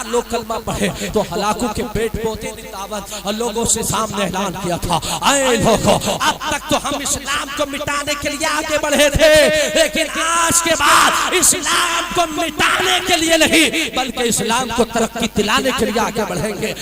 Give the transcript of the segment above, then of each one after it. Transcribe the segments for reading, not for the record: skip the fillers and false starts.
1000 लोग कलमा पढ़े तो हलाकू के पेट पोते ने दावत और लोगों से सामने ऐलान किया था, आए लोगों, अब तक तो हम इस्लाम को मिटाने के लिए आगे बढ़े थे, लेकिन आज के बाद इस्लाम को मिटाने के लिए नहीं बल्कि इस्लाम को तरक्की दिलाने के लिए आगे बढ़ेंगे।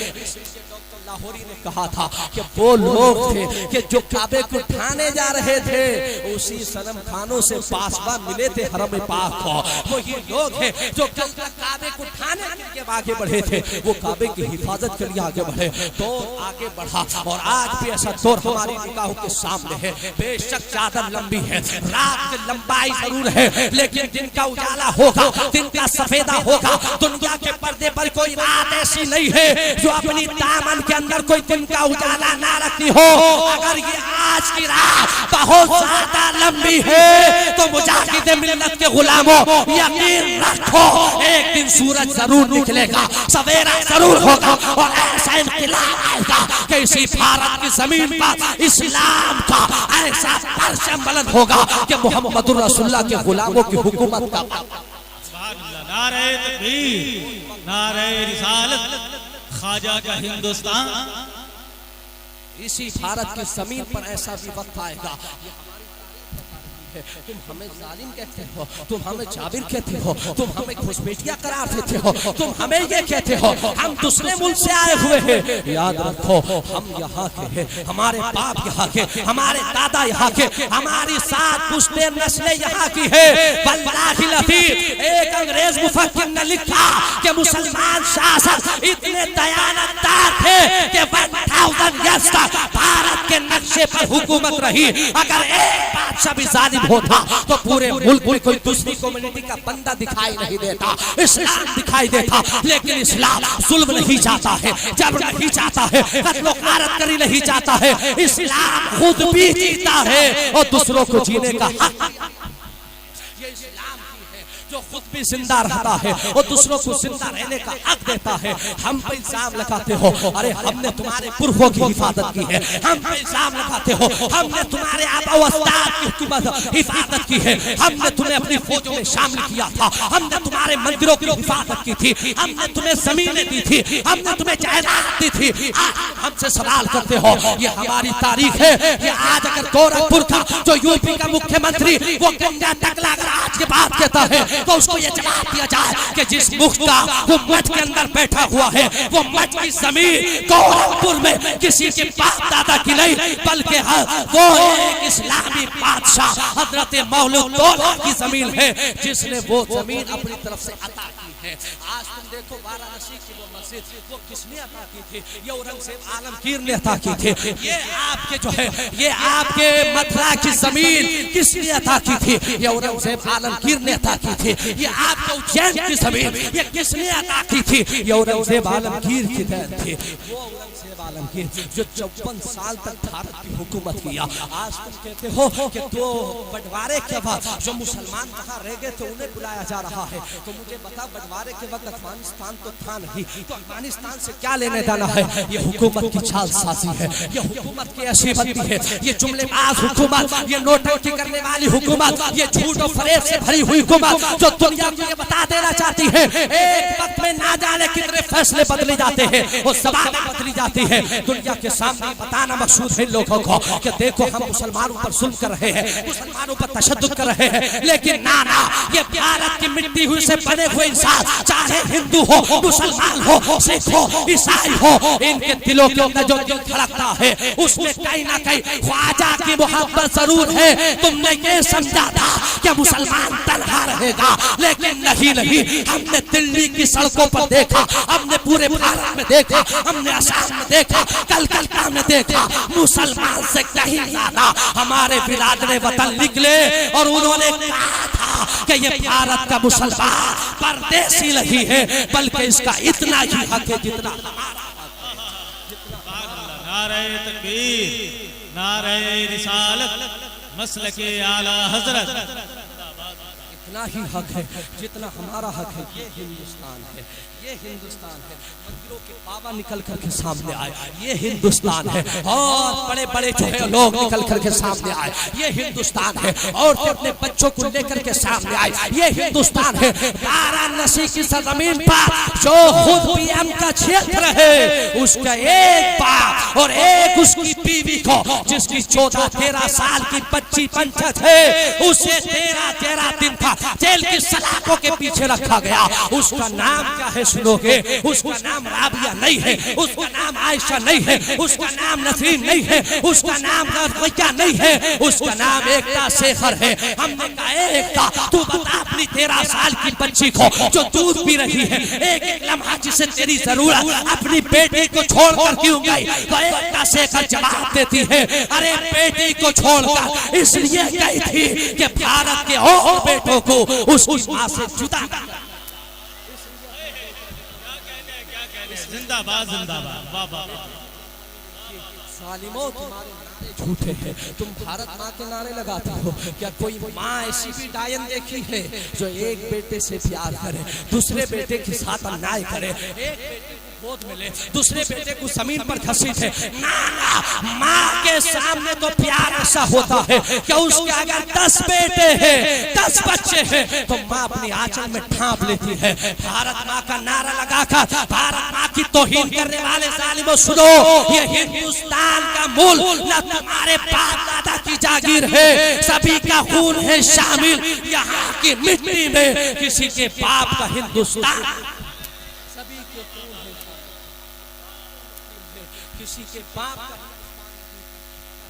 लाहौरी ने कहा था कि वो लोग थे कि जो काबे को ठाने जा रहे थे उसी सनम खानों से पासवा मिले थे हरम पाक को। वही लोग हैं जो कल तक काबे को ठाने के लिए आगे बढ़े थे, वो काबे की हिफाजत के लिए आगे बढ़े, तो आगे बढ़ा। और आज भी ऐसा दौर हमारी निगाहों के सामने है। बेशक चादर लंबी है, रात की लंबाई जरूर है, लेकिन दिन का उजाला होगा, दिन का सफेदा होगा। दुनिया के पर्दे पर कोई रात ऐसी नहीं है जो अपनी दामन के अंदर कोई दिन का उजाला ना रखती हो। अगर ये आज की रात बहुत ज्यादा लंबी है तो मुजाहिद मिल्लत के गुलामों यकीन रखो एक दिन सूरज जरूर निकलेगा, सवेरा जरूर होगा और ऐसा इनकलाब आएगा कि इसी भारत की जमीन पर इस्लाम का ऐसा परचम बुलंद होगा कि मोहम्मद रसूलुल्लाह के गुलामों की हुकूमत का नारे तकबीर, नारे रिसालत, ख्वाजा का हिंदुस्तान। इसी भारत की जमीन पर ऐसा भी वक्त आएगा, तुम हमें जालिम कहते हो, तुम हमें जाबिर कहते हो, तुम हमें घुसपैठिया करार देते हो, तुम हमें ये कहते हो हम दूसरे मुल्क से आए हुए हैं। याद रखो हम यहाँ के हैं, हमारे बाप यहाँ के, हमारे दादा यहाँ के, हमारी 7 पुश्ते नस्लें यहाँ की है। वल्लाहि लतीफ एक अंग्रेज मुफक्किर ने लिखा कि मुसलमान शासक इतने दयानतदार थे कि 1000 ईयर्स तक भारत के नक्शे पर हुकूमत रही। अगर एक बादशाह भी जालिम होता तो पूरे मुल्क में कोई दूसरी कम्युनिटी का बंदा दिखाई नहीं देता, इस्लाम दिखाई देता। लेकिन इस्लाम जुल्म नहीं चाहता है, जबर नहीं चाहता है, कत्लो गारत करी नहीं चाहता है। इस्लाम खुद भी जीता है और दूसरों को जीने का हक ये इस्लाम जो खुद भी जिंदा रहता है और दूसरों को जिंदा रहने का हक देता है। हम पे इल्जाम लगाते हो अरे हमने तुम्हारे पुरखों की हिफाजत की है, हम पे इल्जाम लगाते हो हमने तुम्हारे आबा व अजदाद की हुकूमत हिफाजत की है, हमने तुम्हें अपनी फौजों में शामिल किया था, हमने तुम्हारे मंदिरों की हिफाजत की थी, हमने तुम्हें जमीनें दी थी, हमने तुम्हें जायदाद दी थी। हमसे सवाल करते हो, ये हमारी तारीख है। ये आज अगर गोरखपुर का जो यूपी का मुख्यमंत्री वो गंगा टकला अगर आज के बाद कहता है तो उसको ये जवाब दिया जाए कि जिस मुफ्ता वो मठ के अंदर बैठा हुआ है वो मठ की जमीन गोरखपुर में किसी के बाप दादा की नहीं बल्कि वो एक इस्लामी बादशाह हजरत मौलूद दौला की जमीन है जिसने वो जमीन अपनी तरफ से अता की है। आज तुम देखो वाराणसी की वो मस्जिद वो किसने अता की थी? ये औरंगजेब आलमगीर ने अता की थी। ये आपके जो है ये आपके मथुरा की जमीन किसने अता की थी? ये औरंगजेब आलमगीर ने अता की थी। ये आपको उज्जैन की जमीन ये किसने अता की थी? ये औरंगजेब आलमगीर की देन थी। वो औरंगजेब आलमगीर जो 54 साल तक भारत की हुकूमत किया। आज तुम कहते हो कि तो बंटवारे के बाद जो मुसलमान वहाँ रह गए थे उन्हें बुलाया जा रहा है। तो मुझे बता बंटवारे के वक्त अफगानिस्तान तो था नहीं, तो अफगानिस्तान से क्या लेने देना है? ये हुकूमत की चालसाजी है, ये हुकूमत की ऐसी बंदी है, ये जुमलेबाज हुकूमत, ये नोटंकी करने वाली हुकूमत, ये झूठ और फरेब से भरी हुई हुकूमत जो दुनिया को ये बता देना चाहती है एक वक्त में ना जाने कितने फैसले बदले जाते हैं और ज़बानें बदली जाती है। दुनिया के सामने बताना मकसूद है लोगों को कि देखो हम मुसलमानों पर जुल्म कर रहे हैं, मुसलमानों पर तशद्दुद कर रहे हैं, लेकिन ना ना ये भारत की मिट्टी हुई से बने हुए इंसान चाहे हिंदू हो, मुसलमान हो, सिख हो, ईसाई हो, इनके दिलों के अंदर जो दिल धड़कता है उसमें कहीं ना कहीं ख्वाजा की मोहब्बत जरूर है। तुमने ये समझा था कि मुसलमान तन्हा रहेगा, लेकिन नहीं नहीं, हमने दिल्ली की सड़कों पर देखा, हमने पूरे भारत में देखा, हमने असम में देखा, कलकत्ता में देखा, मुसलमान से कहीं ज्यादा हमारे बिरादरे वतन निकले और उन्होंने कहा था कि ये भारत का मुसलमान परदेसी नहीं है बल्कि इसका इतना ही हक है जितना नारे तकबीर, नारे रिसालत, मसलके आला हजरत। उतना ही हक है जितना हमारा हक है। ये हिंदुस्तान है, ये हिंदुस्तान है। मंदिरों के बाबा निकल करके सामने आए, ये हिंदुस्तान है। और बड़े बड़े जो है लोग निकल करके सामने आए, ये हिंदुस्तान है। और अपने बच्चों को लेकर के सामने आए, ये हिंदुस्तान है। वाराणसी की सरजमीन पर जो खुद पीएम का क्षेत्र है, उसका एक बाप और एक उसकी बीवी को, जिसकी 14-13 साल की बच्ची पंचत है, उसे 13 दिन था जेल की सलाखों के पीछे रखा गया। उसका नाम क्या है सुनोगे? उसका नाम राबिया नहीं है, उसका नाम आयशा नहीं है, उसका नाम नसीम नहीं है, उसका नाम रज़िया नहीं है, उसका नाम एकता शेखर है। हमने कहा एकता, तू बता अपनी 13 साल की बच्ची को जो दूध पी रही है, एक लम्हा जिसे तेरी जरूरत, अपनी बेटी को छोड़कर क्यों गई? तो एकता शेखर जवाब देती है, अरे बेटी को छोड़कर इसलिए गई थी कि भारत के और बेटों को उसकी मां से जुदा। जिंदाबाद जिंदाबाद, वाह वाह। सालिमों तुम्हारे नारे झूठे हैं, तुम भारत माँ के नारे लगाते हो। क्या कोई माँ ऐसी भी डायन देखी है जो एक बेटे से प्यार करे, दूसरे बेटे के साथ अन्याय करे, एक बेटे गोद में ले, दूसरे बेटे को जमीन पर घसीटे? ना ना, माँ के सामने तो प्यार ऐसा होता है कि उसके अगर 10 बेटे हैं, 10 बच्चे हैं, तो माँ अपनी आंचल में ढांप लेती है। भारत माँ का नारा लगाकर भारत माँ की तौहीन करने वाले जालिमों, सुनो, ये हिंदुस्तान का मूल न तुम्हारे बाप दादा की जागीर है, सभी का खून है शामिल यहाँ की मिट्टी में। किसी के बाप का हिंदुस्तान, सभी के खून है, किसी के बाप का।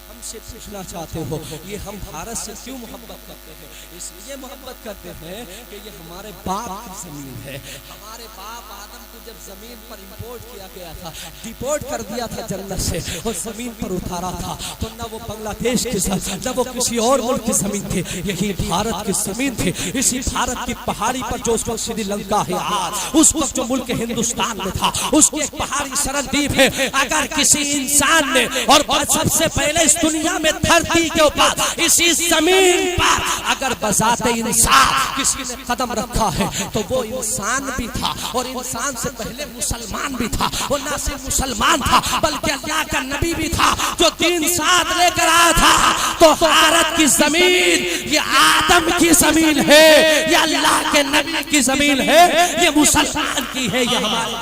हमसे पूछना चाहते हो ये हम भारत से क्यों मोहब्बत करते हैं? इसलिए मोहब्बत करते हैं कि ये हमारे बाप की जमीन है। हमारे बाप आदम को जब जमीन पर इंपोर्ट किया गया था, डिपोर्ट कर दिया था जन्नत से और जमीन पर उतारा था, तो न वो बांग्लादेश की जमीन, न वो किसी और मुल्क की जमीन थी, यही भारत की जमीन थी। इसी भारत की पहाड़ी पर जो उस वक्त श्रीलंका है, आज उस वक्त जो मुल्क हिंदुस्तान में था, उसकी एक पहाड़ी सरहद है। अगर किसी इंसान ने, और सबसे पहले इस दुनिया में धरती के ऊपर इसी जमीन पर अगर बजाते इंसान किसी ने कदम रखा है, तो वो इंसान भी था, और इंसान से पहले मुसलमान भी था। और न सिर्फ मुसलमान था बल्कि अल्लाह का नबी भी था जो दीन साथ लेकर आया था। तो भारत की जमीन ये आदम की जमीन है, ये अल्लाह के नबी की जमीन है, ये मुसलमान की है, ये हमारे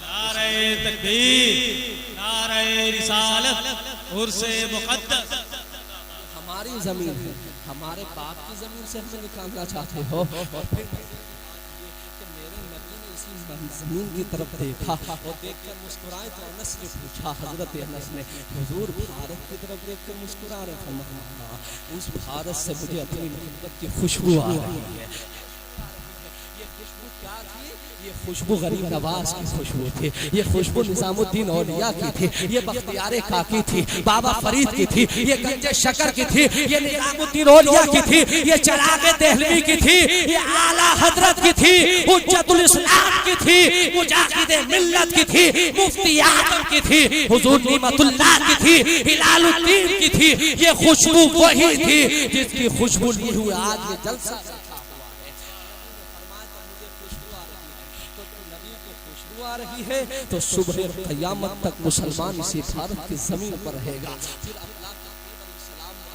नारे तकबीर, नारे रिसालत, उर्से मुक़द्दस। हमारी जमीन है, हमारे बाप की जमीन से हमें निकालना चाहते हो। और फिर मेरे नबी ने इसी जमीन की तरफ देखा और देखकर मुस्कुराए तो अनस ने पूछा, हजरत अनस ने, हुजूर भारत की तरफ देखकर मुस्कुरा रहे? फरमाया, उस भारत से मुझे अपनी मोहब्बत की खुशबू आ रही है। ये खुशबू क्या थी? ये खुशबू गरीब नवाज की खुशबू थी, ये खुशबू निजामुद्दीन औलिया की थी, ये बख्तियारे काकी थी, बाबा फरीद की थी, ये गंजे शकर की थी, ये निजामुद्दीन औलिया की थी, ये चिरागे देहलवी की थी, ये आला हजरत की थी, हुज्जतुल इस्लाम की थी, मुजाहिदे मिल्लत की थी, मुफ्ती आजम की थी, हुजूर निमतुल्लाह की थी, हिलालुद्दीन की थी। ये खुशबू वही थी जिसकी खुशबू ली हुई आज ये जलसा आ रही है। तो सुबह क़यामत तक मुसलमान इसी भारत की जमीन पर रहेगा। फिर अल्लाह ने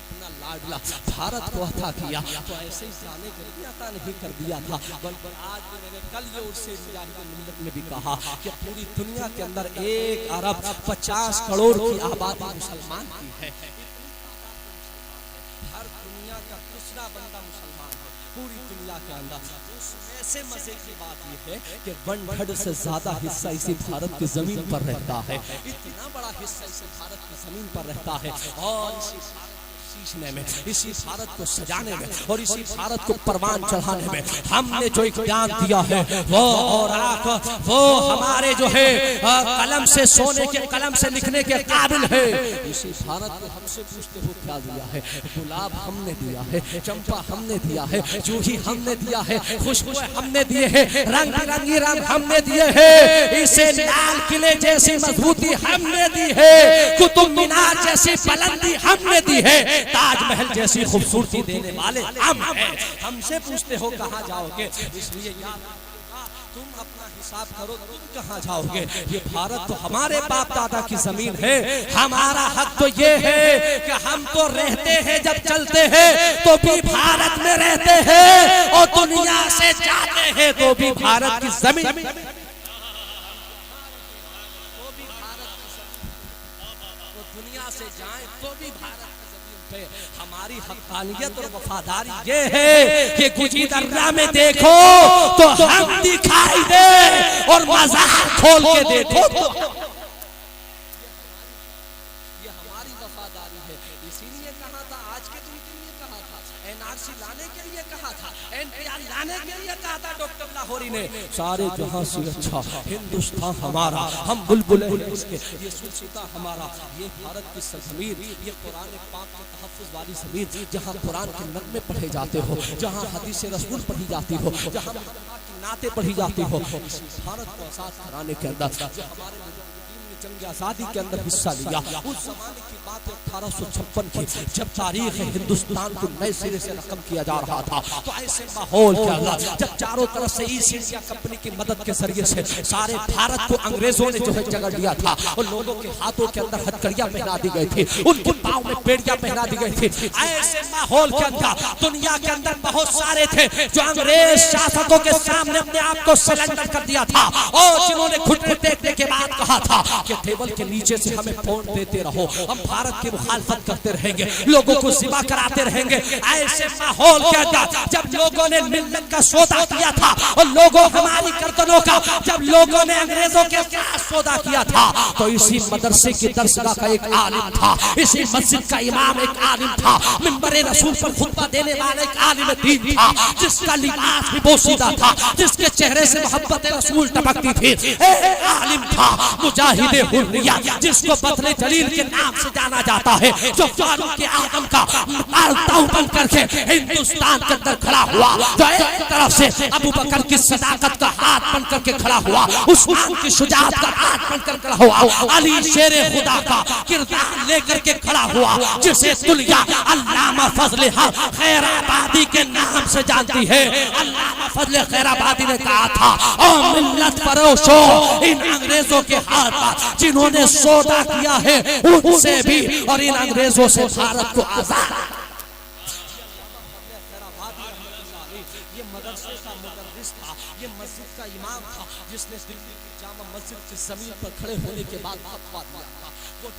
अपना लाडला भारत को अता किया, तो ऐसे ही जाने के लिए अता नहीं कर दिया था, बल्कि आज भी मैंने कल ये उससे मिल्लत में भी कहा कि पूरी दुनिया के अंदर 1 अरब 50 करोड़ की आबादी मुसलमान की है। हर दुनिया का दूसरा बंदा मुसलमान है पूरी दुनिया के अंदर। ऐसे मजे की बात यह है कि 1/3 से ज्यादा हिस्सा इसी भारत की जमीन पर रहता है। इतना बड़ा हिस्सा इसी भारत की जमीन पर रहता है, और सींचने में, इसी भारत को सजाने में और इसी भारत को परवान चढ़ाने में हमने जो इख्तियार दिया है वो औराक, वो हमारे जो है कलम से सोने के कलम से लिखने के काबिल है। इसी भारत को हमसे पूछते हो क्या दिया है? गुलाब हमने दिया है, चंपा हमने दिया है, जूही हमने दिया है, खुशबू हमने दिए है, रंग बिरंगी रंग हमने दिए है, इसे लाल किले जैसी मजबूती हमने दी है, कुतुब मीनार जैसी बुलंदी हमने दी है। ताजमहल जैसी खूबसूरती देने वाले हम हैं। हमसे पूछते हो कहाँ जाओगे, इसलिए याद तुम अपना हिसाब करो, तुम कहाँ जाओगे। ये भारत तो हमारे बाप दादा की जमीन है। हमारा हक तो ये है कि हम तो रहते हैं, जब चलते हैं तो भी भारत में रहते हैं, और दुनिया से जाते हैं तो भी भारत की जमीन, दुनिया से जाएं तो भी भारत की जमीन पे हमारी हक़ानियत और वफादारी ये है कि गुजी दर्रा में देखो तो हम दिखाई दे, और मज़ार खोल के देखो तो ये हमारी वफादारी है। इसीलिए कहा था, आज के दिन के लिए कहा था, एनआरसी लाने के लिए कहा था, एनपीआर लाने के लिए कहा था डॉक्टर लाहौरी ने। सारे जहां से अच्छा हिंदुस्तान हमारा, हम बुलबुल इसके, ये सुल्तान हमारा, ये भारत की सरजमीन, ये कुरान पाक के तहफ़्फ़ुज़ वाली ज़मीन, जहां कुरान के नग़मे पढ़े जाते हो, जहां हदीस रसूल पढ़ी जाती हो, जहां नाते पढ़ी जाती हो, भारत को आज़ाद कराने के अंदर जो हमारे जंग आज़ादी के अंदर हिस्सा लिया, उस जमाने की बात 1856 की, जब तारीख हिंदुस्तान को नए सिरे से रकम किया जा रहा था। तो ऐसे माहौल के अंदर जब चारों तरफ से ईस्ट इंडिया कंपनी की मदद के जरिए से सारे भारत को अंग्रेजों ने जो है जगड़ लिया था, और लोगों के हाथों के अंदर हथकड़ियां पहना दी गई थी, उनके पाँव में बेड़ियां पहना दी गई थी। ऐसे माहौल के अंदर दुनिया के अंदर बहुत सारे थे जो अंग्रेज शासकों के सामने अपने आप को सरेंडर कर दिया था, और जिन्होंने घुटने टेकने के बाद कहा था कि टेबल के नीचे से हमें फोन देते रहो, हम भारत की मुखालफत करते रहेंगे, लोगों को सिवा कराते रहेंगे। ऐसे माहौल के अंदर जब लोगों ने मिल्लत का सौदा किया था, और लोगों हमारी गर्दनों का जब लोगों ने अंग्रेजों के साथ सौदा किया था, तो इसी मदरसे की दरसगाह का एक आलिम था, इसी मस्जिद का इमाम एक आलिम था, मिंबरे रसूल पर खुतबा देने वाला एक आलिम दीन था, जिसका लिबास भी बोसीदा था, जिसके चेहरे से मोहब्बत रसूल टपकती थी। एक आलिम था मुजाहिद हुर्रिया, जिसको बदले जलील के नाम से जाना जाता है, जो फारूक के आदम का ताऊ बन करके हिंदुस्तान के अंदर खड़ा हुआ, जो एक तरफ से अबू बकर की सदाकत का हाथ बन करके खड़ा हुआ, उस्मान की शुजाअत का हाथ बन कर खड़ा हुआ, अली शेरे खुदा का किरदार लेकर के खड़ा हुआ, जिसे दुनिया अल्लामा फजले हक खैराबादी के नाम से जानती है। अल्लामा फजले खैराबादी ने कहा था, ओ मिल्लत फरोशो, इन अंग्रेजों के हाथ पर जिन्होंने सौदा किया है उनसे भी, और इन अंग्रेजों से भारत को आजाद। ये मदरसे का मुदर्रिस था, ये मस्जिद का इमाम था, जिसने दिल्ली की जामा मस्जिद की जमीन पर खड़े होने के बाद फतवा दिया था। वो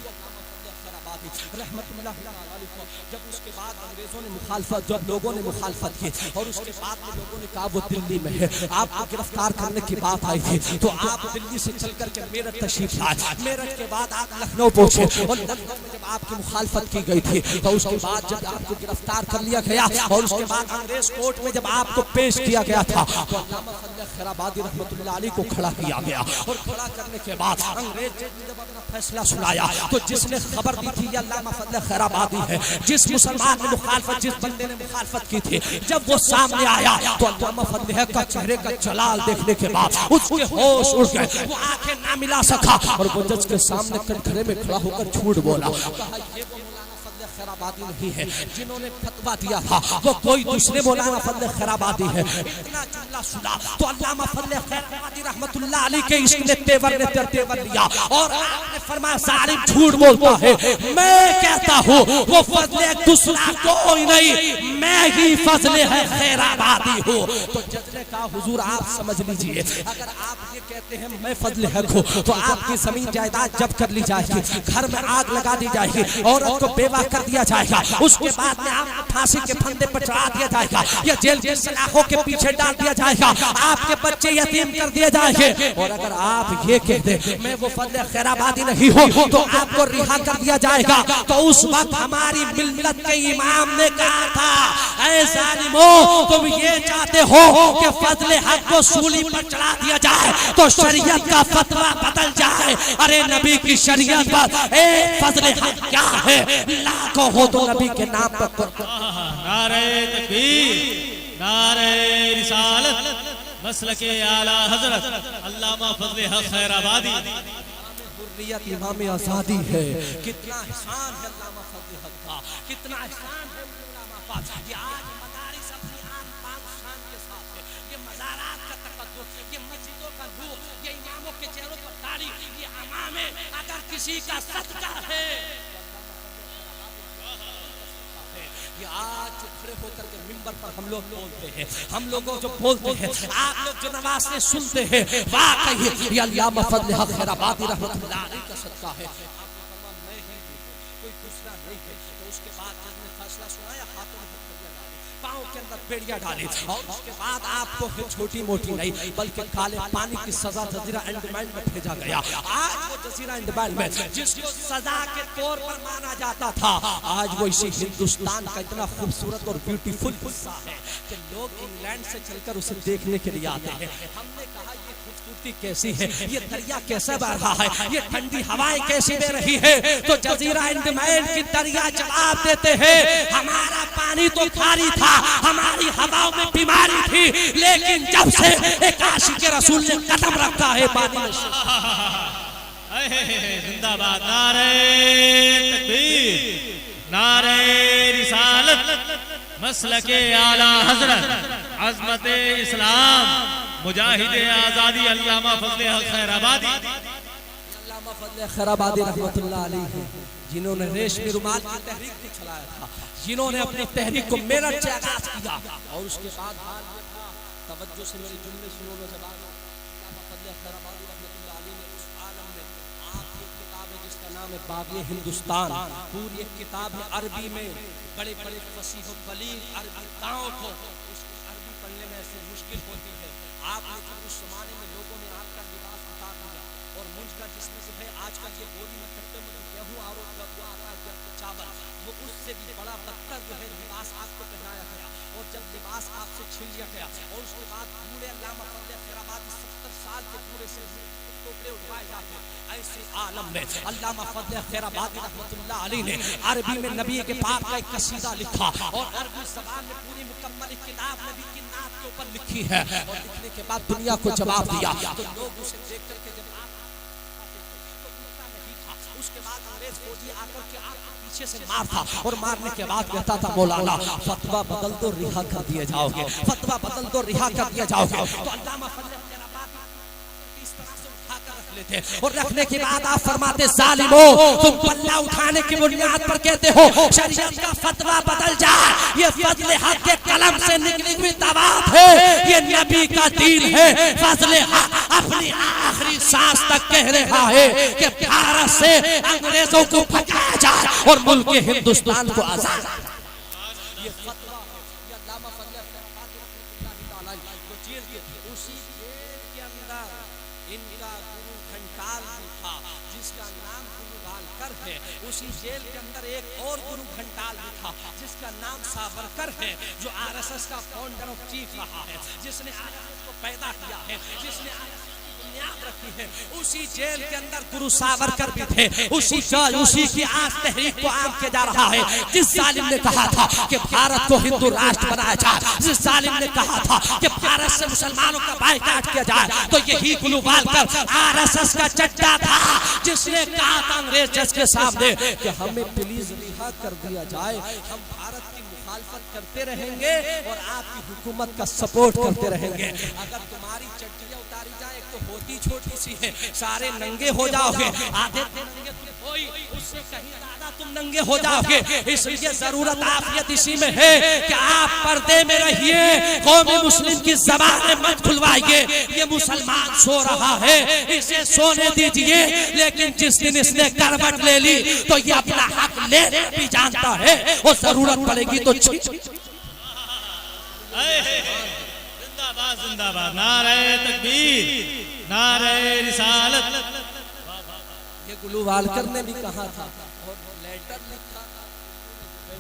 रहमतुल्लाह अलैहि को जब उसके बाद अंग्रेजों ने मुखालफत, जब लोगों ने मुखालफत की, और उसके बाद में लोगों ने कहा वो दिल्ली में है, आपको गिरफ्तार करने की बात आई थी, तो आप दिल्ली से चल करके मेरठ तशरीफ लाए, मेरठ के बाद आप लखनऊ पहुंचे, और लखनऊ में जब आपकी मुखालफत की गई थी, तो उसके बाद जब आपको गिरफ्तार कर लिया गया, और उसके बाद अंग्रेज कोर्ट में जब आपको पेश किया गया था, तो अल्लामा फजले खैराबादी रहमतुल्लाह अलैहि को खड़ा किया गया, और खड़ा करने के बाद अंग्रेज ने जब अपना फैसला सुनाया, तो जिसने खबर दी थी अल्लामा फजले खैराबादी है, जिस मुसलमान ने मुखालफत, जिस बंदे ने मुखालफत की थी, जब वो सामने आया, तो अल्लामा फजले का चेहरे का जलाल देखने के बाद उसके होश उड़ गए, वो आंखें ना मिला सका, और वो जज के सामने कटघरे में खड़ा होकर झूठ बोला, कहा ये वो खैराबादी नहीं है जिन्होंने फतवा दिया था, वो कोई दूसरे मौलाना फजले खैराबादी है। इतना जुमला सुना तो अल्लामा फजले खैराबादी रहमतुल्लाह अलैहि के इश्क ने तेवर लिया, और आपने फरमाया जालिम झूठ बोलता है, मैं कहता हूँ वो फजले दूसरा कोई नहीं, मैं ही फजले है खैराबादी हूँ। तो जज ने कहा हुजूर आप समझ लीजिए, अगर आप ये कहते हैं मैं फजले हक हूँ, तो आपकी जमीन जायदाद जब्त कर ली जाएगी, घर में आग लगा दी जाएगी, औरत को बेवा कर दिया जाएगा, उसके बाद में आपको फांसी के फंदे पर चढ़ा दिया जाएगा, या जेल की सलाखों के पीछे डाल दिया जाएगा, आपके बच्चे यतीम कर दिए जाएंगे। और अगर आप ये कह दे मैं वो फजले खैराबादी नहीं हूँ, तो आपको रिहा कर दिया जाएगा। तो उस वक्त हमारी मिल्लत के इमाम ने कहा था, ऐ जालिमों तुम ये चाहते हो कि फजले हक को सूली पर चढ़ा दिया जाए तो शरीयत का फतवा बदल जाए। अरे नबी की शरीयत पर एक फजले हक क्या है, लाखों हो तो नबी के नाम पर। नारे तकबीर, नारे रिसालत, मसलके आला हजरत अल्लामा फजले हक खैराबादी। हुर्रियत इमाम आजादी है। कितना एहसान है अल्लामा फजल हक का, कितना एहसान है अल्लामा पाक। ये आज मदारिस अपनी आन बान शान के साथ है, ये मज़ारात का तकद्दुस, ये मस्जिदों का नूर, ये इमामों के चेहरों पर दाढ़ी, ये अमामे अगर किसी का सदका है ये आज खड़े होकर के मिंबर पर हम लोग बोलते हैं, हम लोगों जो बोलते हैं, आप लोग जो नवाज़ें सुनते हैं, वाकई ये अल्लामा फजल हक खैराबादी रहमतुल्लाह अलैह का सदका है। मैं ही कोई दूसरा नहीं है। तो उसके बाद जब ने फैसला सुनाया, हाथों में पाँव के अंदर बेड़िया डाली और उसके बाद आपको छोटी मोटी नहीं बल्कि काले पानी की सजा जजीरा अंडमान में भेजा गया। आज वो जजीरा अंडमान में जिसको सजा के तौर पर माना जाता था, आज वो इसी हिंदुस्तान का इतना खूबसूरत और ब्यूटीफुल हिस्सा है कि लोग इंग्लैंड से चलकर उसे देखने के लिए आते हैं। हमने कहा ये खूबसूरती कैसी है, ये दरिया कैसा बह रहा है, ये ठंडी हवाएं कैसी बह रही है, तो जजीरा अंडमान की दरिया जवाब देते हैं, हमारा पानी तो खारी था, हमारी हवाओं में बीमारी थी, लेकिन जब से एक आशिक रसूल ने कदम रखा है पानी में। जिंदाबाद, नारे तकबीर, नारे रिसालत, मसलके आला हजरत, अज़मत इस्लाम, मुजाहिद आजादी अल्लामा फजल हक खैराबादी। अल्लामा फजल खैराबादी रहमतुल्लाह अलैह, जिन्होंने रेशमी रुमाल की तहरीक भी चलाया था, जिन्होंने अपनी तहरीक को मेरठ से आगाज किया और उसके बाद हाल ये था, तवज्जो से मेरे जुमले सुनो नौजवान, फजल खैराबादी रहमतुल्लाह अलैह ने उस आलम में आपकी किताब है जिसका नाम है बाग़े हिंदुस्तान, पूरी एक किताब है अरबी में, बड़े बड़े फसीह व बलीग अरबी दाओं को उसकी अरबी पढ़ने में ऐसी मुश्किल होती है। आपने जब उस जमाने में लोगों ने आपका लिबास उतार दिया और मुझ का जिसमें से है आजकल ये बोरी में कट्टे में गेहूँ आरोप हुआ आता है चावल, वो उससे भी बड़ा बदतर जो है लिबास आपको पहनाया गया और जब लिबास आपसे छीन लिया गया और उसके बाद बूढ़े अल्लामा फजल खैराबादी 70 साल के बूढ़े से टोकरे उठवाए जाते, ऐसे आलम में अल्लामा फजल खैराबादी रहमतुल्लाह अलैह ने अरबी में नबी के पाक का एक कसीदा लिखा और अरबी ज़बान में पूरी मुकम्मल एक किताब नबी की नात के ऊपर लिखी है और लिखने के बाद दुनिया को जवाब दिया। तो लोग उसे देख करके जब आप तो उतना नहीं था, उसके बाद अंग्रेज फौजी आकर के आपको पीछे से मारता और मारने के बाद कहता था मौलाना फतवा बदल दो रिहा कर दिए जाओगे, फतवा बदल दो रिहा कर दिया जाओगे। तो अल्लामा फजल इस तरह से उठा कर रख लेते और रखने के बाद आप फरमाते जालिमो तुम पल्ला उठाने की बुनियाद पर कहते हो शरीयत का फतवा बदल जाए, ये फजल हक के कलम से निकली हुई दवात है, ये नबी का दीन है। फजल हक अपनी आखिरी सांस तक कह रहा है कि भारत से अंग्रेजों को भगाया जाए और मुल्क हिंदुस्तान को आजाद। ये फतवा है, ये अल्लामा फजल उसी जेल के अंदर इनका गुरु घंटाल भी था जिसका नाम गुरु वालकर है, उसी जेल के अंदर एक और गुरु घंटाल भी था जिसका नाम सावरकर है, जो आरएसएस का फाउंडर ऑफ चीफ रहा है, जिसने आरएसएस को पैदा किया है, जिसने बुनियाद रखी है। उसी जेल के अंदर गुरु सावरकर भी थे, उसी की आज तहरीक को आम किया जा रहा है। जिस जालिम ने कहा था कि भारत को हिंदू राष्ट्र बनाया जाए, जिस जालिम ने कहा था कि भारत से मुसलमानों का बायकाट किया जाए, तो यही गुरु वालकर आरएसएस का चट्टा था जिसने कहा था अंग्रेज जज के सामने कि हमें प्लीज रिहा कर दिया जाए, हम भारत की मुखालफत करते रहेंगे और आपकी हुकूमत का सपोर्ट करते रहेंगे। अगर तुम्हारी चट्टियां उतारी जाए तो होती छोटी सी है, सारे नंगे हो जाओगे, आधे नंगे तुम कोई उससे कहीं ज्यादा तुम नंगे हो जाओगे। इसलिए जरूरत आफियत इसी में है कि आप पर्दे में रहिए, कौमी मुस्लिम की ज़बानें मत खुलवाइए। ये मुसलमान सो रहा है, इसे सोने दीजिए, लेकिन जिस दिन इसने करवट ले ली तो ये अपना हक लेने भी जानता है और जरूरत पड़ेगी तो जिंदाबाद, जिंदाबाद, नारे तकबीर, नारे रिसालत। ये गुरु वालकर ने भी कहा था और लेटर लिखा था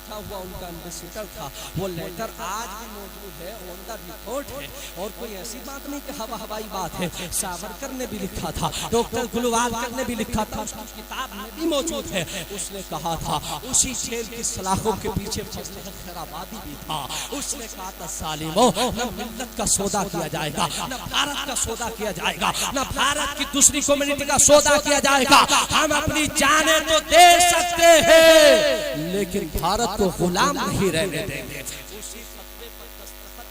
लिखा हुआ उनका एम्बेसडर था, वो लेटर आज भी मौजूद है, ऑन द रिकॉर्ड है। और कोई ऐसी बात नहीं कि हवाई बात है, सावरकर ने भी लिखा था, डॉक्टर गुलवालकर ने भी लिखा था, उसकी किताब में भी मौजूद है। उसने कहा था उसी जेल की सलाखों के पीछे फजल खैराबादी भी था। उसने कहा था सालिमो, न मिल्लत का सौदा किया जाएगा, न भारत का सौदा किया जाएगा, न भारत की दूसरी कम्युनिटी का सौदा किया जाएगा। हम अपनी जाने तो दे सकते हैं लेकिन भारत को गुलाम नहीं रहने देंगे। उसी फतवे पर दस्तखत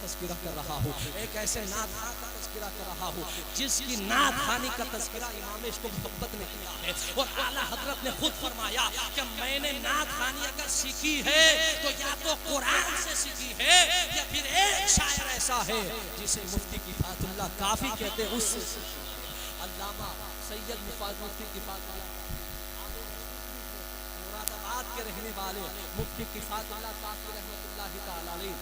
तस्करा कर रहा हूँ, एक ऐसे नाथ का तस्करा कर रहा हूँ जिसकी नाथ खानी का तस्करा इमाम इश्क मोहब्बत ने किया है। और आला हजरत ने खुद फरमाया कि मैंने नाथ खानी अगर सीखी है तो या तो कुरान से सीखी है या फिर एक शायर ऐसा है जिसे मुफ्ती किफायतुल्लाह काफी कहते हैं, उससे अल्लामा सैयद मुफ्ती किफायतुल्लाह मुरादाबाद के रहने वाले मुफ्ती किफायतुल्लाह काफी रहमतुल्लाह तआला अलैह,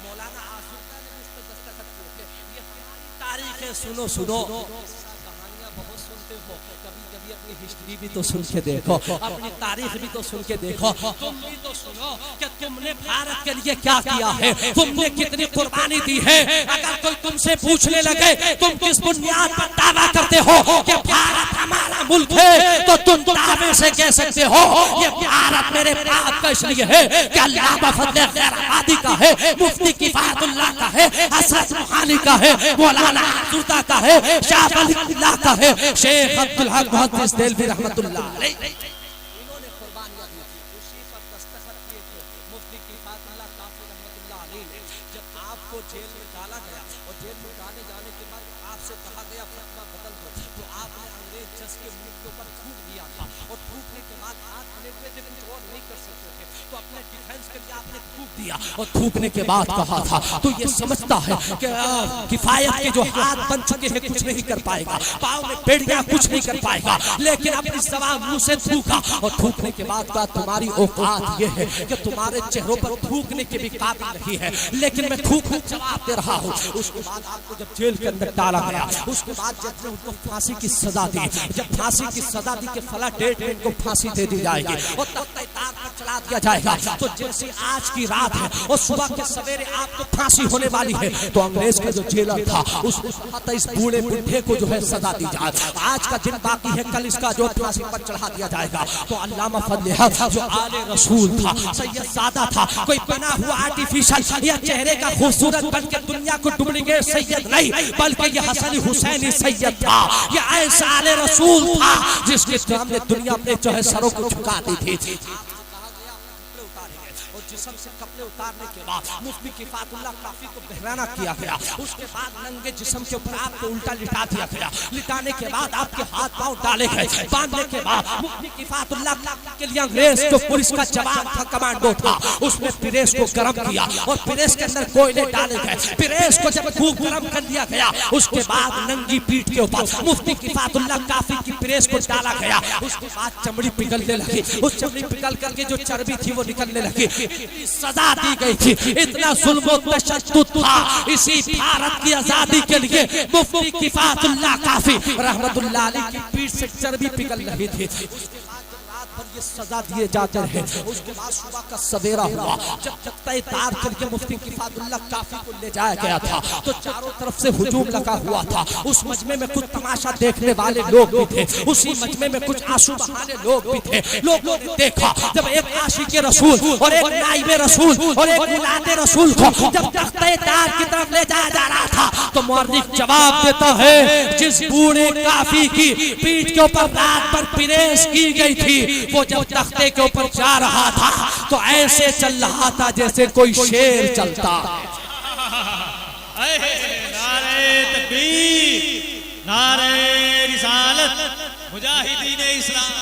मौलाना आशुका ने इस पर दस्तखत किए थे। ये हमारी तारीख है, सुनो सुनो। कहानियां बहुत सुनते हो, कभी कभी अपनी हिस्ट्री भी तो सुन के देखो, अपनी तारीख भी तो सुन के देखो। तुम भी तो सुनो कि तुमने भारत के लिए क्या किया है, तुमने कितनी कुर्बानी दी है। अगर कोई तुमसे पूछने लगे तुम किस बुनियाद पर दावा करते हो कि भारत हमारा मुल्क है, तो तुम दावे से कह सकते हो ये भारत मेरे बाप का इसलिए है कि अल्लामा फजल खैराबादी का है, मुफ्ती किफायतुल्लाह का है, हजरत रुहानी का है, मौलाना आशुका का है, शाह वलीउल्लाह का है, शेख अब्दुल हक मुहद्दिस देलवी रहमतुल्लाह अलैह, इन्होंने कुर्बानियां दी। उसी पर दस्तखत किए थे मुफ्ती किफायतुल्लाह काफी रहमतुल्लाह अलैह। जब आपको जेल में डाला गया और जेल में डाले जाने के बाद आपसे कहा गया फतवा बदल दो, तो आपने अंग्रेज जज के मुंह के ऊपर थूक दिया था। और थूकने के बाद हाथ मिले हुए थे, कुछ और नहीं कर सकते थे, तो अपने डिफेंस के लिए आपने थूक दिया। और थूकने के बाद कहा था तो ये समझता है कि किफायत के जो हाथ बन चुके हैं कुछ नहीं कर पाएगा, पाँव में बेड़ियां कुछ नहीं कर पाएगा, लेकिन अपनी जबान मुंह से थूका। और थूकने के बाद का तुम्हारी औकात ये है कि तुम्हारे चेहरों पर थूकने के भी काबिल नहीं है, लेकिन मैं थूक जवाब दे रहा हूँ। उसके बाद आपको जब जेल के अंदर डाला गया, उसके बाद जज ने उनको फांसी की सजा दी। जब फांसी की सजा दी के फला डेट में इनको फांसी दे दी जाएगी और तख्ते तार पर चला दिया जाएगा। तो जैसे आज की रात है और सुबह के सवेरे आपको फांसी होने वाली है, तो अंग्रेज का जो जेलर था उसको इस बूढ़े बुढ़े को जो है सजा दी जाए। आज का दिन बाकी है, कल इसका जो फांसी पर चढ़ा दिया जाएगा। तो अल्लामा फजल हक जो आले रसूल था, सैयद सादा था, कोई बना हुआ आर्टिफिशियल या चेहरे का खूबसूरत बनकर दुनिया को डुप्लीकेट सैयद नहीं, बल्कि ये हसन हुसैनी सैयद था। ये ऐसा आले रसूल था जिसके सामने दुनिया अपने जो है सरों को झुका दी थी। जिस्म से कपड़े उतारने के बाद मुफ्ती किफायतुल्लाह काफी को बहराना किया गया। उसके बाद नंगे जिस्म के ऊपर आपको उल्टा लिटा दिया गया। लिटाने के बाद आपके हाथ पांव डाले गए। बांधने के बाद मुफ्ती किफायतुल्लाह के लिए अंग्रेज जो पुलिस का जवान था, कमांडो था, उसने प्रेस को गर्म किया और प्रेस के अंदर कोयले डाले गए। प्रेस को जब खूब गर्म कर दिया गया, उसके बाद नंगी पीठ के ऊपर मुफ्ती किफायतुल्लाह काफी की प्रेस को डाला गया। उसके बाद चमड़ी पिघलने लगी, उस चमड़ी पिघल करके जो चर्बी थी वो निकलने लगी। सजा दी गई थी, इतना जुल्म और तशद्दुद था। इसी भारत की आजादी के लिए मुफ्ती किफायतुल्लाह काफी रहमतुल्लाह अलैह की पीठ से चर्बी पिघल रही थी। उसके बाद रात भर ये सजा दिए जाते रहे। उसके बाद सुबह का सवेरा हुआ, जब तख्ते तार करके मुफ्ती किफायतुल्लाह काफी को ले जाया गया था, तो चारों तरफ से हुजूम लगा हुआ था। उस मजमे में कुछ तमाशा देखने वाले लोग भी थे, उसी मजमे में कुछ आंसू बहाने लोग भी थे। लोगों ने देखा जब एक आशिक़े रसूल और एक नाइबे रसूल और एक मुलादे रसूल को जब तख्ते तार की तरफ ले जाया जा रहा था, तो मुअर्रिख जवाब देता है जिस बूढ़े काफी की पीठ के ऊपर रात भर प्रेस की गई थी, वो जब तख्ते के ऊपर जा रहा था तो ऐसे चल रहा था जैसे कोई शेर चलता। नारे तकबीर, नारे रिसालत, मुजाहिदीन इस्लाम।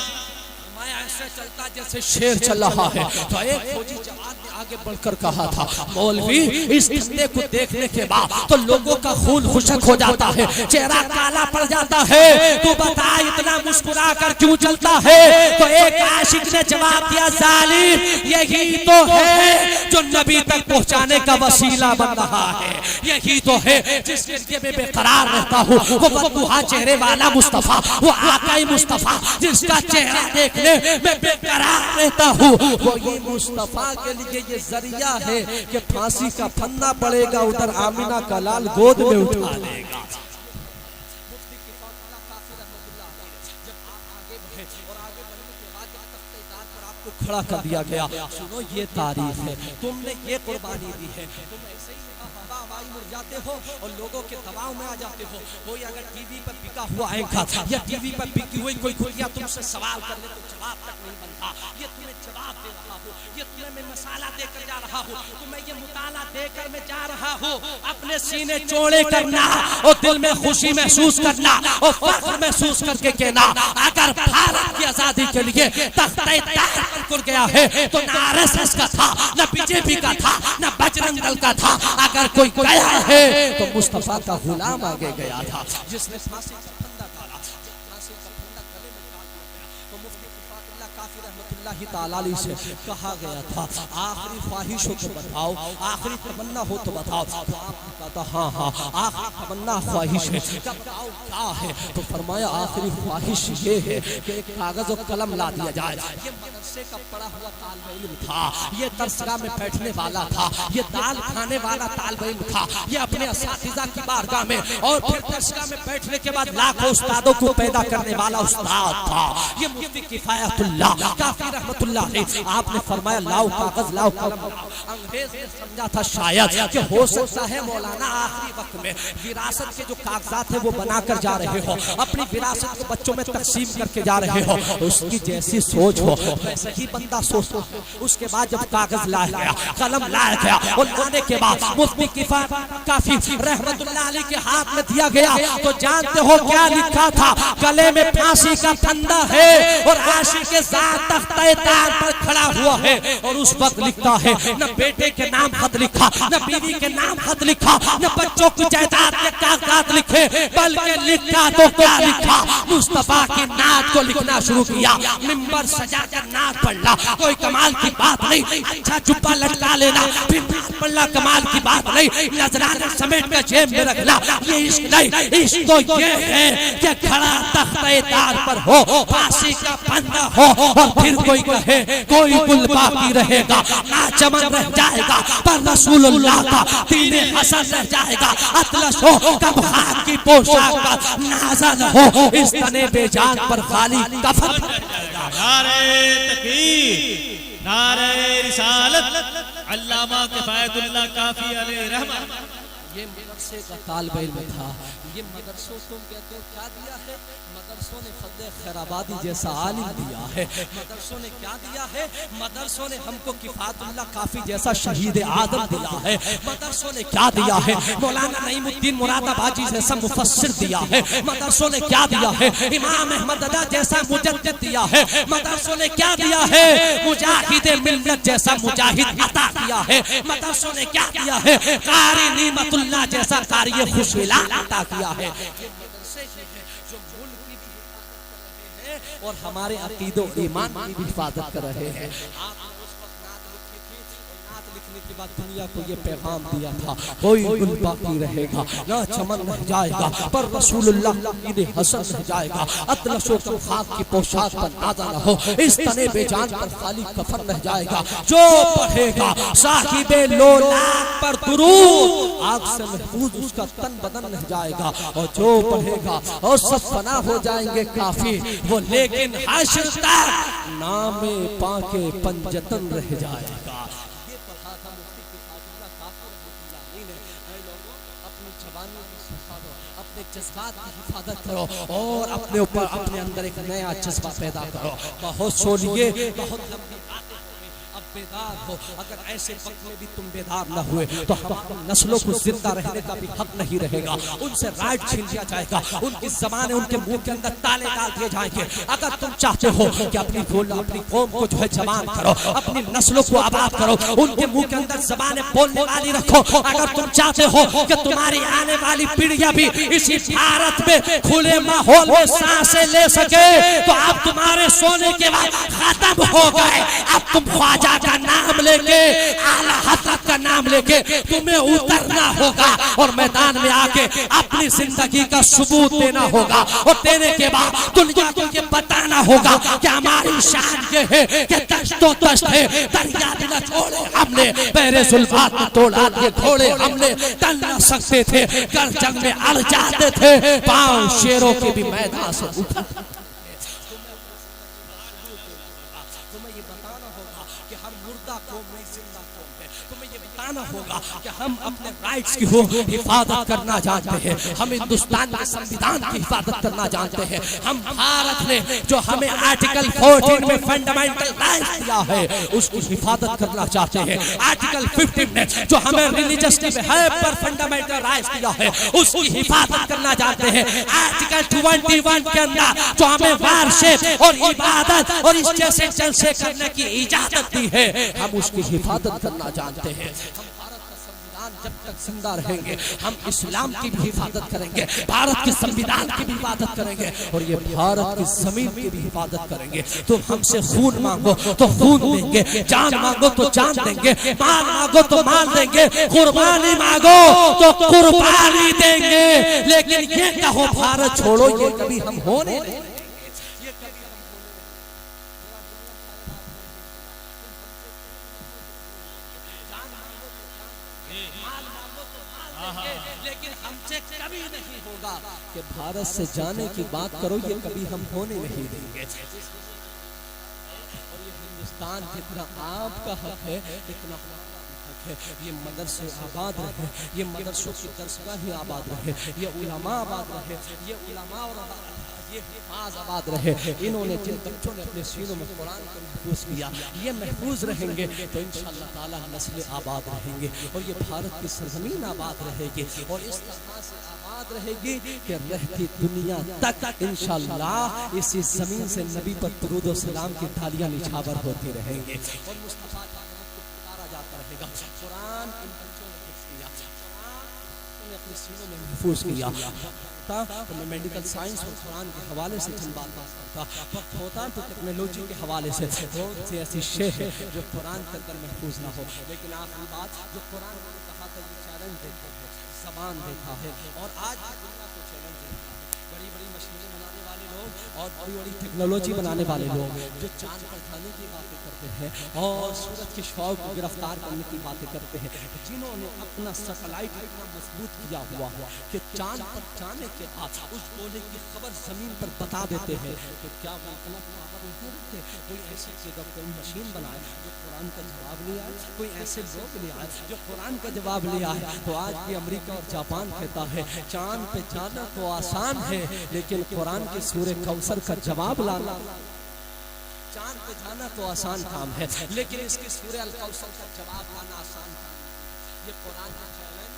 मैं ऐसे चलता जैसे शेर चल रहा है। तो एक फौजी जवान ने आगे बढ़कर कहा था, मौलवी इस धंधे को देखने के बाद तो लोगों का खून खुशक हो जाता है, चेहरा काला पड़ जाता है, तू बता इतना मुस्कुरा कर क्यों चलता है? तो एक आशिक ने जवाब दिया, जालिम यही तो है जो नबी तक पहुंचाने का वसीला बन रहा है, यही तो है जिसके लिए मैं बेकरार रहता हूँ। वो बददुआ चेहरे वाला मुस्तफा, वो आकाई मुस्तफा जिसका चेहरा देखने में बेकरार रहता हूँ, वो ये मुस्तफा के लिए ये जरिया है कि फांसी का फंदा पड़ेगा, उधर आमिना का लाल गोद में उठा लेगा। खड़ा कर दिया गया, सुनो ये तारीफ है, तुमने ये कुर्बानी दी है, तुम ऐसे ही हवाई उड़ जाते हो और लोगों के दबाव में आ जाते हो। कोई अगर टीवी पर बिका हुआ एंकर या टीवी पर बिकी हुई कोई कुतिया तुमसे सवाल कर ले तो जवाब तक नहीं बनता। ये तुम्हें जवाब दे रहा हूँ, ये तुम्हें मैं मसाला देकर जा रहा हूँ, तुम्हें ये मुताला देकर मैं जा रहा हूँ। अपने सीने चौड़े करना और दिल में खुशी महसूस करना और फख्र महसूस करके कहना, अगर भारत की आजादी के लिए तख्ते तार गया है तो न आरएसएस का था, न बीजेपी का था, न बजरंग दल का था, अगर कोई गया है तो मुस्तफा का गुलाम आगे गया था जिसने फांसी का फंदा डाला। फांसी का फंदा गले में डाल दिया गया तो मुफ्ती इत्तेफाकुल्लाह काफी रहमतुल्लाहि तआला अलैहि से कहा गया था, आखिरी ख्वाहिश हो तो बताओ, आखिरी तमन्ना हो तो बताओ। तो आपने कहा था हाँ हाँ आखिरी तमन्ना ख्वाहिश है। जब बताओ क्या है तो फरमाया आखिरी ख्वाहिश ये है कि एक कागज और कलम ला दिया जाए। ये मदरसे का पढ़ा हुआ तालिब इल्म था, ये दरसगाह में बैठने वाला था, ये दाल खाने वाला तालिब इल्म था, ये अपने असातिज़ा की बारगाह में और फिर दरसगाह में बैठने के बाद लाखों उस्तादों को पैदा करने वाला उस्ताद था। ये मुफ्ती किफायतुल्लाह काफी रहमतुल्लाह अलैह। आपने फरमाया लाओ कागज लाओ कलम। अंग्रेज ने समझा था शायद कि हो सकता है मौलाना आखिरी वक्त में विरासत के जो कागजात है वो बनाकर जा रहे हो, अपनी विरासत को बच्चों में तकसीम करके जा रहे हो, उसकी जैसी सोच हो वैसे ही बंदा सोचता। उसके बाद जब कागज लाया गया, कलम लाया गया और लाने के बाद मुफ्ती काफी रहमतुल्लाह अलैह के हाथ में दिया गया तो जानते हो क्या लिखा था? गले में फांसी का फंदा है और आशिक के साथ तख्ते तार पर खड़ा हुआ है और उस वक्त लिखता है, न बेटे के नाम खत लिखा, न बीवी के नाम खत लिखा, न बच्चों की जायदाद के कागजात लिखे, बल्कि लिखा तो क्या लिखा? मुस्तफा की नात को लिखना शुरू किया। मिंबर सजाकर नात पढ़ना कोई कमाल की बात नहीं, अच्छा जुब्बा लटका लेना फिर नात पढ़ना कमाल की बात नहीं, नजराना समेट कर जेब में रखना ये इश्क नहीं। इश्क तो ये है कि खड़ा तख्ते तार पर हो, फांसी का फंदा हो और फिर कोई कहे कोई गुल बाकी रहेगा, ना चमन रह जाएगा पर रसूलुल्लाह का दीन हसन रह जाएगा, अतलस हो कब खाक की पोशाक का नाज़ा न हो, इस तने बेजान पर खाली कफन। नारे तकबीर, नारे रिसालत, अल्लामा किफायतुल्लाह काफी अलैहि रहमत। ये मदरसे का तालिब इल्म था। ये मदरसों तुम कहते हो क्या दिया है? मदरसों ने फद्दे खैराबादी जैसा आलिम दिया है। मदरसों ने क्या दिया है? मदरसों ने हमको किफायतुल्लाह काफी जैसा शहीद आदम दिया है। मदरसों ने क्या दिया है? मौलाना नईमुद्दीन मुरादाबादी जैसा मुफस्सिर दिया है। मदरसों ने क्या दिया है? इमाम अहमद रज़ा जैसा मुजद्दिद दिया है। मदरसों ने क्या दिया है? मुजाहिद मिल्लत जैसा मुजाहिद अता किया है। मदरसों ने क्या दिया है? कारी निमतुल्लाह जैसा कारी खुशविला अता किया है। जो मुल्क की भी हिफाजत कर रहे हैं और हमारे अकीदो ईमान की भी हिफाजत कर रहे हैं। के बाद दुनिया को ये पैगाम दिया था, कोई गुल बाकी रहेगा, ना चमन रह जाएगा पर रसूलुल्लाह की हसन रह जाएगा, अतलशो खाक की पोशाक पर नाज़ा न हो, इस तने बेजान पर खाली कफन रह जाएगा। जो पढ़ेगा साहिबे लोलाक पर दुरूद आग से महफूज उसका तन बदन रह जाएगा, और जो पढ़ेगा और सब फना हो जाएंगे काफी वो, लेकिन हश्र तक नामे पाके पंजतन रह जाएगा। जज्बात की हिफाजत करो और अपने ऊपर अपने अंदर एक नया जज्बा पैदा करो। बहुत सोनिए, बहुत लंबी बातें हो गई, अब बेदार हो। अगर ऐसे वक्त में भी तुम बेदार न हुए तो हमारी नस्लों को जिंदा रहने का भी हक नहीं रहेगा। उनसे राइट छीन लिया जाएगा, उनकी ज़बानें उनके मुंह के अंदर ताले डाल दिए जाएंगे। अगर तुम चाहते हो कि अपनी कौम को जो है जवान करो, अपनी नस्लों को आबाद करो, उनके मुंह के अंदर ज़बानें बोलने वाली रखो। अगर तुम चाहते हो कि तुम्हारी आने वाली पीढ़ियां भी इसी भारत में खुले माहौल में सांसें ले सके, तो अब तुम्हारे सोने के बाद खत्म हो गए। अब तुम ख्वाजा का नाम लेके, आला हज़रत का नाम लेके तुम्हें उतरना होगा और मैदान में आके अपनी जिंदगी का सबूत देना होगा। और देने के बाद दुनिया को ये बताना होगा कि हमारी शान ये है कि दश्तो दश्त है, दरिया भी न छोड़े हमने, पहरे जुल्फात में तोड़ा ये घोड़े हमने, टल न सकते थे, कर जंग में अड़ जाते थे, पांव शेरों के भी मैदान से उठा। तुम्हें ये बताना होगा कि हम मुर्दा कौम नहीं, जिंदा कौम है। तुम्हें ये बताना होगा कि हम अपने राइट्स की हिफाजत करना जानते हैं, हम हिंदुस्तान के संविधान की हिफाजत करना जानते हैं। हम भारत ने जो हमें आर्टिकल 14 में फंडामेंटल राइट्स दिया है उसकी हिफाजत करना चाहते हैं। आर्टिकल 15 ने जो हमें रिलीजियस पर फंडामेंटल राइट्स दिया है उसकी हिफाजत करना चाहते हैं। आर्टिकल 21 के अंदर जो हमें वारशिप और इबादत और इस जैसे जलसे करने की इजाजत दी है, हम उसकी हिफाजत करना जानते हैं। हम भारत का संविधान जब तक जिंदा रहेंगे हम इस्लाम की भी हिफाजत करेंगे, भारत के संविधान की भी हिफाजत करेंगे और ये भारत की जमीन की भी हिफाजत करेंगे। तुम हमसे खून मांगो तो खून देंगे, जान मांगो तो जान देंगे, माल मांगो तो माल देंगे, कुर्बानी मांगो तो कुर्बानी देंगे। लेकिन ये कहो भारत छोड़ो, ये कभी हम होने नहीं। लेकिन हमसे कभी नहीं होगा कि भारत से जाने की बात करो, ये कभी हम होने नहीं देंगे। और ये हिंदुस्तान जितना आपका हक है इतना हक है, ये मदरसे आबाद रहे, ये मदरसों की दरसगाह ही आबाद रहे, ये उलमा आबाद रहे, ये उलमा और ये हिफाज आबाद रहे। इन्होंने जिन बच्चों ने अपने सीनों में कुरान को महफूज किया, ये महफूज रहेंगे तो इंशाअल्लाह ताला नस्लें आबाद रहेंगे और ये भारत की सरजमीन आबाद रहेगी और इस तरह से आबाद रहेगी कि रहती दुनिया तक इंशाअल्लाह इसी जमीन से नबी पर दुरूद और सलाम की थालियां निछावर होती रहेंगी और मुस्तफा का पुकारा जाता रहेगा। कुरान इन बच्चों ने हिफ्ज़ किया, कुरान ने अपने सीनों में महफूज किया। तो मैं मेडिकल साइंस और कुरान के हवाले से जिन बात करता वक्त होता तो टेक्नोलॉजी के हवाले से बहुत से ऐसी शे है जो कुरान के अंदर महफूज ना हो। लेकिन आखिरी बात जो कुरान ने कहा था ये चैलेंज देखा है, ज़बान देखा है और आज दुनिया को चैलेंज देखा है। बड़ी बड़ी मशीनें बनाने वाले लोग और बड़ी बड़ी टेक्नोलॉजी बनाने वाले लोग जो चांद पर जाने की बातें करते हैं और सूरज के शौक को गिरफ्तार करने की बातें करते हैं, जिन्होंने अपना सैटेलाइट इतना मजबूत किया हुआ कि चांद पर जाने के बाद उस गोले की खबर जमीन पर बता देते हैं, तो क्या वो इतना पावर नहीं रखते? कोई ऐसी जगह कोई मशीन बनाए जो कुरान का जवाब ले आए, कोई ऐसे लोग ले आए जो कुरान का जवाब ले आए। तो आज भी अमेरिका और जापान कहता है चांद पे जाना तो आसान है लेकिन कुरान के सूरे कौसर का जवाब लाना, चांद पे जाना तो आसान काम है लेकिन इसके सूरे अल कौसर का जवाब लाना आसान काम है। ये कुरान का चैलेंज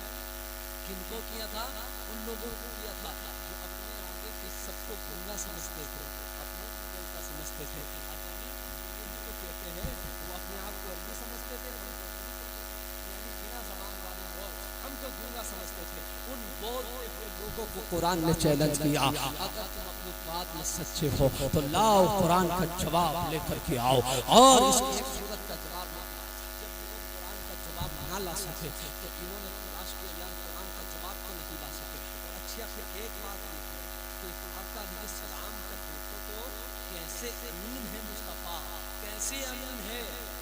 किनको किया था? उन लोगों को किया था जो अपने आगे के सबको गुंगा समझते थे, अपने को बोलता समझते थे। तो कहते हैं वो अपने आप को अल्लाह समझते थे, यानी बिना ज़बान वाले लोग हम तो गुंगा समझते थे। उन बोलते हुए लोगों को कुरान ने चैलेंज किया, अगर तुम अपनी बात में सच्चे हो तो लाओ कुरान का जवाब लेकर के आओ। और इसकी एक सूरत का जवाब जब कुरान का जवाब ना ला सके तो इन्होंने तलाश किया यार कुरान का जवाब तो नहीं ला सके। अच्छा फिर एक बात ये है कि आका सलाम का देखो तो कैसे अमीन है मुस्तफ़ा, कैसे अमीन है।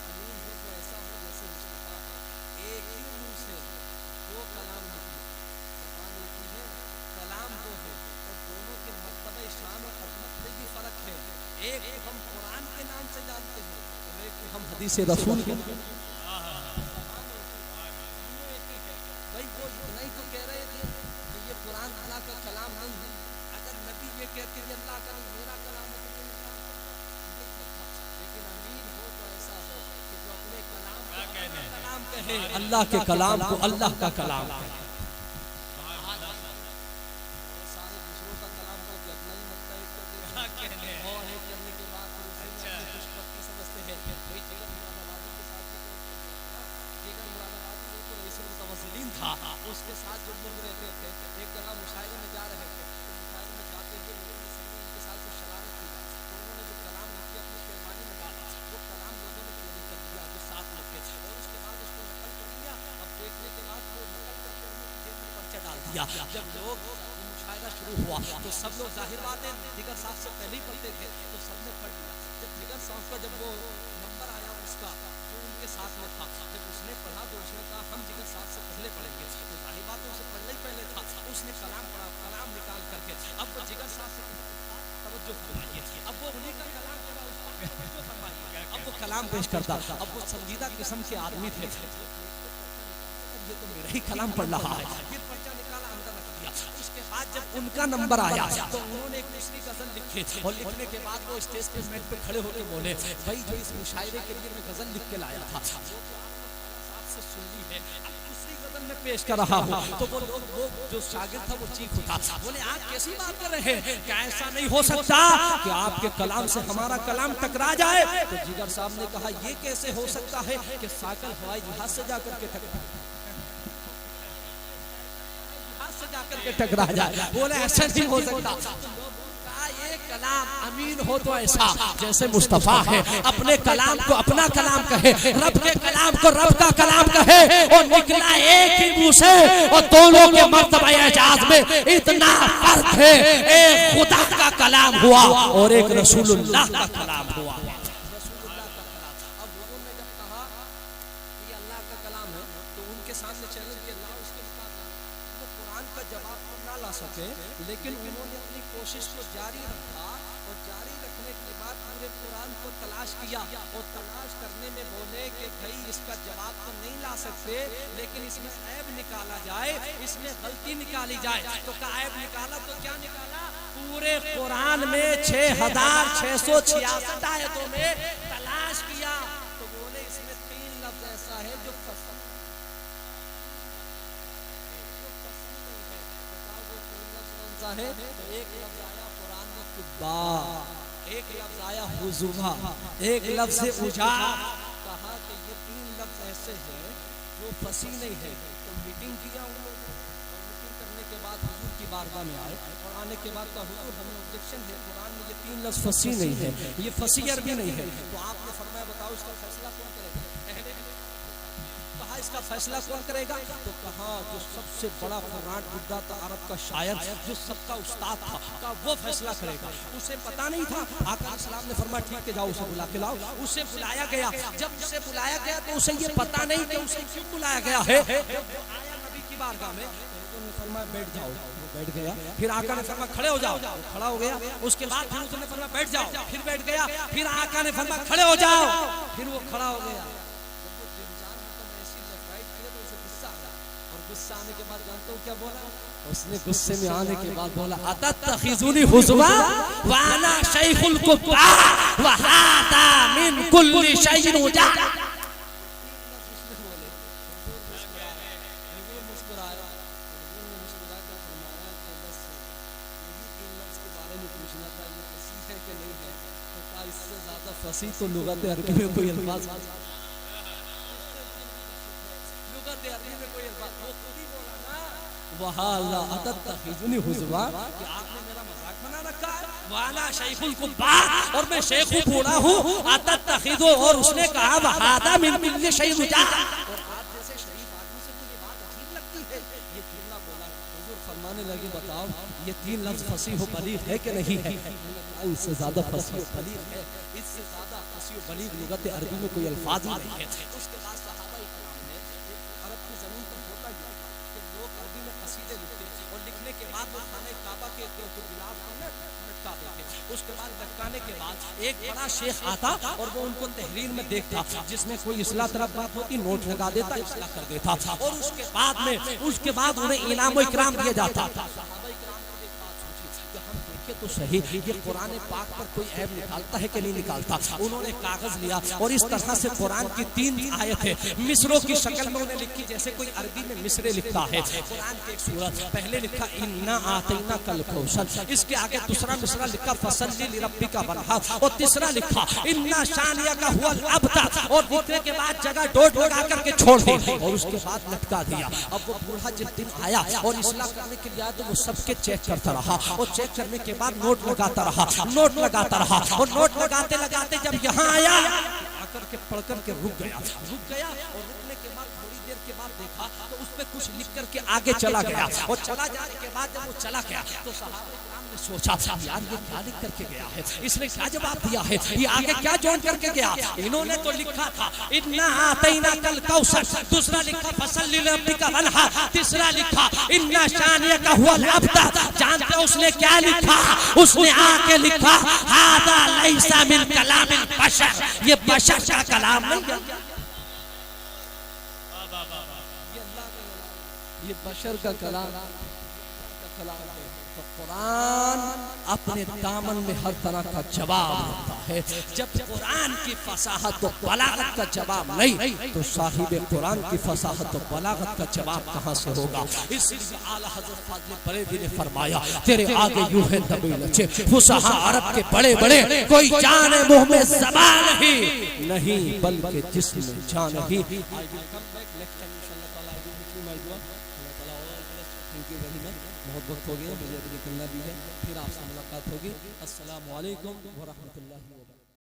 अमीन है तो ऐसा हो जैसे मुस्तफ़ा है, एक ही मुंह से दो कलाम निकले, ज़बान एक ही है, कलाम दो है और दोनों के मर्तबे शान और अज़मत में भी फर्क है। एक हम कुरान के नाम से जानते हैं और एक हम हदीस रसूल के भाई वो इतना ही तो कह रहे थे कि ये कुरान अल्लाह का कलाम नहीं है। अगर नबी ये कहते हैं अल्लाह का मेरा कलाम है तो लेकिन अमीन हो तो ऐसा हो कि जो अपने अल्लाह के कलाम को अल्लाह का कलाम कहें। उसके साथ जो लोग रहते थे, एक जगह मुशायरे में जा रहे थे, तो मुशायरे में जाते हुए लोगों ने सही उनके साथ जो शरारत की, तो उन्होंने जो कलाम लिखे अपनी शेरवानी में डाला, वो कलाम लोगों ने चोरी कर लिया जो साथ लिखे, और उसके बाद उसको नकल कर लिया। अब देखने के बाद वो नकल करके उन्होंने जेब में पर्चा डाल दिया। जब लोग मुशायरा शुरू हुआ तो सब लोग जाहिर बात है जिगर साहब से पहले ही पढ़ते थे, तो सबने पढ़ लिया। जब जिगर साहब का जब वो नंबर आया उसका जो उनके साथ में था, जब उसने पढ़ा तो उसने कहा हम जिगर साहब से पहले पढ़ेंगे, तो जाहिर बात है उसे पढ़ना ही पहले था। उसने कलाम पढ़ा, कलाम निकाल करके अब वो जिगर साहब से तवज्जो फरमाइए, अब वो उन्हीं का कलाम पढ़ा, उसका तवज्जो फरमाइए, अब वो कलाम पेश करता। अब वो संजीदा किस्म के आदमी थे, ये तो मेरा ही कलाम पढ़ रहा है, फिर पर्चा निकाला अंदर रख दिया। उसके बाद जब उनका नंबर आया तो उन्होंने एक दूसरी गजल लिखी, और लिखने के बाद वो स्टेज पे मेट पे खड़े होकर बोले, भाई जो इस मुशायरे के लिए मैं गजल लिख के लाया था से सुन ली है, अब दूसरी गजल में पेश कर रहा हूँ। तो वो लोग, वो जो शागिर्द था वो चीख उठा, बोले आप कैसी बात कर रहे हैं, क्या ऐसा नहीं हो सकता कि आपके कलाम से हमारा कलाम टकरा जाए। तो जिगर साहब ने कहा ये कैसे हो सकता है कि साइकिल हवाई जहाज से जाकर के टकरा जाए। बोले ऐसा नहीं हो सकता। ये कलाम अमीन हो तो ऐसा जैसे मुस्तफा है, अपने कलाम को अपना कलाम कहे, रब के कलाम को रब का कलाम कहे, और निकला एक ही मुंह से, और दोनों के मर्तबा एजाज में इतना फर्क है। एक खुदा का कलाम हुआ और एक रसूलुल्लाह का कलाम हुआ। सके, लेकिन उन्होंने अपनी कोशिश को जारी रखा, और जारी रखने के बाद पूरे कुरान को तलाश किया, और तलाश करने में बोले कि भाई इसका जवाब तो नहीं ला सकते, लेकिन इसमें ऐब निकाला जाए, इसमें गलती निकाली जाए। तो क्या ऐब निकाला, तो क्या निकाला, पूरे कुरान में 6666 आयतों में तलाश किया, तो बोले इसमें 3 लफ्ज ऐसा है जो है। तो एक लफ्ज आया कुरान में कुब्बा, एक लफ्ज आया हुजुमा, एक लफ्ज उजा। कहा कि ये 3 लफ्ज ऐसे हैं जो फसी नहीं है। तो मीटिंग किया उन लोगों ने, और मीटिंग करने के बाद हुजूर की बारगाह में आए, और आने के बाद कहा हुजूर हमें ऑब्जेक्शन है, कुरान में ये 3 लफ्ज फसी नहीं है, ये फसी अरबी नहीं है। तो आपने फरमाया बताओ इसका फैसला कौन करेगा। इसका फैसला कौन करेगा। तो कहा जो सबसे बड़ा कुरान बुद्धा था, अरब का शायर, जो सबका उस्ताद था, का वो फैसला करेगा। उसे पता नहीं था। आका सलाम ने फरमाया ठीक है जाओ उसे बुला के लाओ। उसे बुलाया गया। जब उसे बुलाया गया तो उसे ये पता नहीं कि उसे क्यों बुलाया गया है। जब वो आया नबी की बारगाह में, उन्होंने फरमाया बैठ जाओ, वो बैठ गया। फिर आका ने फरमाया खड़े हो जाओ, खड़ा हो गया। उसके बाद फिर उसने फरमाया बैठ जाओ, फिर बैठ गया। फिर आका ने फरमाया खड़े हो जाओ, फिर वो खड़ा हो गया। गुस्सा आने के बाद जानते हो क्या बोला, उसने गुस्से में आने के बाद बोला अतत्तखिज़ुनी हुज़वा व अना शैखुल कुब्बा व हादा मिन कुल्ली शैइन उजा। इससे ज्यादा फसी तो लुगत अरबी में कोई अल्फाज, लुगत अरबी में कोई अल्फाज वहाला अतत्तखिज़ुनी हुज़वा, कि आपने मेरा मजाक बना रखा है। वाला शैखुल कुब्बा, और मैं शेख बूढ़ा हूँ। अतत्तखिज़ु, और उसने कहा वहादा मिन कुल्ली शैइन उजा, और आप जैसे शरीफ आदमी से मुझे बात अजीब लगती है। ये जुमला बोला, हुजूर फरमाने लगे बताओ ये 3 लफ्ज फसीह व बलीग है कि नहीं है। इससे ज्यादा फसीह व बलीग है, इससे ज्यादा फसीह व बलीग लुगत अरबी में कोई अल्फाज ही नहीं है। उसके बाद सहाबा इकराम ने, अरब की जमीन पर होता ही कि लोग अरबी में कसीदे लिखते, और लिखने के बाद वो खाने काबा के जो गिलाफ पर लटका देते। उसके बाद लटकाने के बाद एक बड़ा शेख आता, और वो उनको तहरीर में देखता, जिसमें कोई इस्लाह तरफ बात होती नोट लगा देता, इस्लाह कर देता, और उसके बाद उन्हें इनाम व इकराम दिया जाता। सहाबा इकराम को एक बात सोची कि हम देखिए तो सही ये कुरान पाक पर कोई ऐब निकालता है कि नहीं निकालता। उन्होंने कागज लिया और इस तरह से कुरान की 3 आयतें मिस्रों की शक्ल में उन्हें लिखी, जैसे कोई अरबी में मिस्रे लिखता है। कुरान की एक सूरत पहले लिखा इन्ना आतैना कल कौशल, इसके आगे दूसरा मिसरा लिखा फसल्ली लिरब्बिका वनहर, और तीसरा लिखा इन्ना शानिया का हुवल अबतर, और लिखने के बाद जगह डोट लगा करके छोड़ दी और उसके बाद लटका दिया। अब वो बूढ़ा जिस दिन आया और इस्लाह करने के लिए आया तो वो सबके चेक करता रहा और चेक करने के बाद नोट लगाता रहा, नोट लगाता रहा, और नोट लगाते लगाते जब यहाँ आया आकर के पढ़ करके रुक गया और रुकने के बाद थोड़ी देर के बाद देखा तो उस पे कुछ लिख करके आगे चला गया, और चला जाने के बाद जब वो चला गया तो सहाबा ने सोचा यार ये क्या लिख करके गया है, इसने क्या जवाब दिया है, ये आगे क्या जोड़ करके गया। इन्होंने तो लिखा था इन्ना आतैना कल कौसर, दूसरा लिखा फसल्ली लिरब्बिका वनहर, तीसरा लिखा इन्ना शानिया का हुवल अबतर। जानते उसने क्या लिखा? उसने आके लिखा हादा लैसा मिन कलामिल बशर, ये बशर का कलाम नहीं है, ये बशर का कलाम है। तो कुरान अपने दामन में हर तरह का जवाब देता है। जब कुरान की फसाहत और बलागत का जवाब नहीं तो साहिब कुरान की फसाहत और बलागत का जवाब कहाँ से होगा। इसलिए आला हज़रत फाज़िल बरेलवी ने फरमाया तेरे आगे यूं है दबे लचे फुसहा अरब के बड़े बड़े, कोई जाने मुंह में ज़बान नहीं बल्कि जिस्म जान ही। बहुत वक्त हो गया, मुझे अभी निकलना भी है, फिर आपसे मुलाकात होगी। अस्सलामु अलैकुम व रहमतुल्लाहि व बरकातहू।